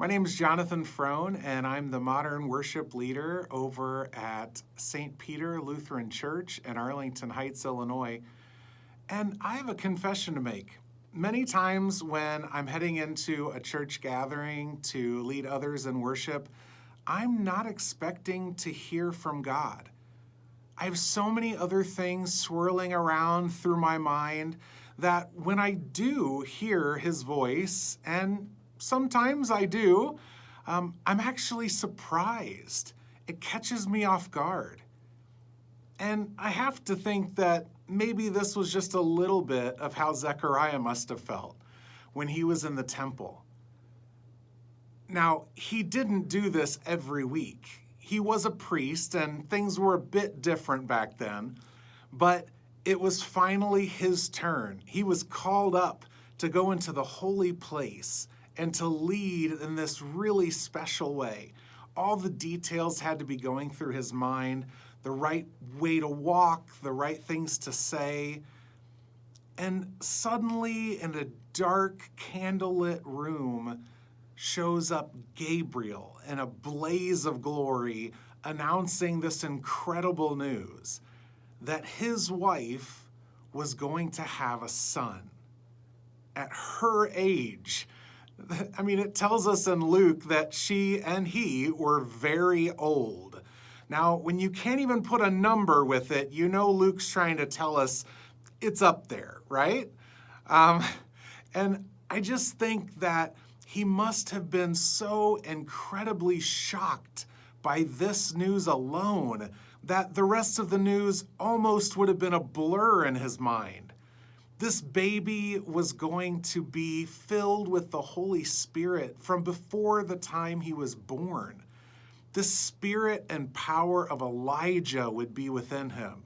My name is Jonathan Frohn, and I'm the modern worship leader over at St. Peter Lutheran Church in Arlington Heights, Illinois. And I have a confession to make. Many times when I'm heading into a church gathering to lead others in worship, I'm not expecting to hear from God. I have so many other things swirling around through my mind that when I do hear His voice, and sometimes I do, I'm actually surprised. It catches me off guard. And I have to think that maybe this was just a little bit of how Zechariah must have felt when he was in the temple. Now, he didn't do this every week. He was a priest, and things were a bit different back then, but it was finally his turn. He was called up to go into the holy place and to lead in this really special way. All the details had to be going through his mind, the right way to walk, the right things to say. And suddenly, in a dark, candlelit room, shows up Gabriel in a blaze of glory, announcing this incredible news that his wife was going to have a son at her age. I mean, it tells us in Luke that she and he were very old. Now, when you can't even put a number with it, you know Luke's trying to tell us it's up there, right? And I just think that he must have been so incredibly shocked by this news alone that the rest of the news almost would have been a blur in his mind. This baby was going to be filled with the Holy Spirit from before the time he was born. The spirit and power of Elijah would be within him.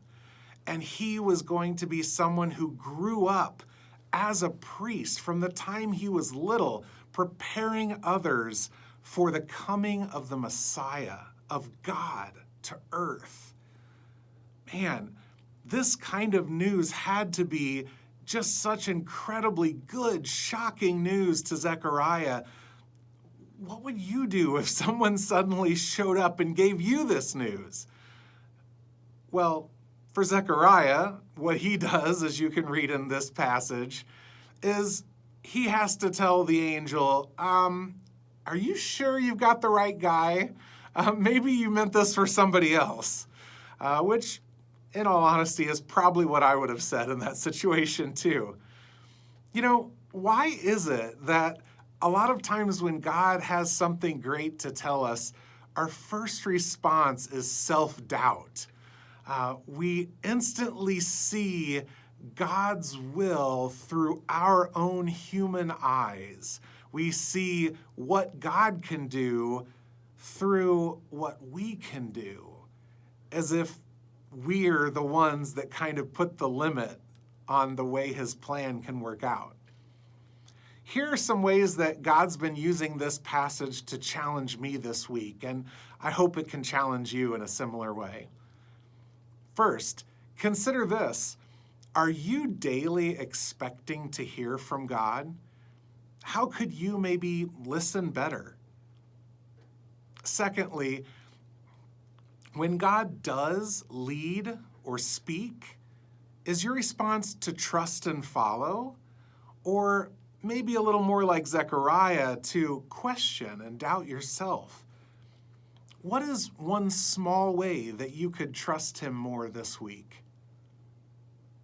And he was going to be someone who grew up as a priest from the time he was little, preparing others for the coming of the Messiah, of God to earth. Man, this kind of news had to be just such incredibly good, shocking news to Zechariah. What would you do if someone suddenly showed up and gave you this news? Well, for Zechariah, what he does, as you can read in this passage, is he has to tell the angel, are you sure you've got the right guy? Maybe you meant this for somebody else, which, in all honesty, is probably what I would have said in that situation too. You know, why is it that a lot of times when God has something great to tell us, our first response is self-doubt? We instantly see God's will through our own human eyes. We see what God can do through what we can do, as if we're the ones that kind of put the limit on the way His plan can work out. Here are some ways that God's been using this passage to challenge me this week, and I hope it can challenge you in a similar way. First, consider this. Are you daily expecting to hear from God? How could you maybe listen better? Secondly, when God does lead or speak, is your response to trust and follow? Or maybe a little more like Zechariah, to question and doubt yourself? What is one small way that you could trust Him more this week?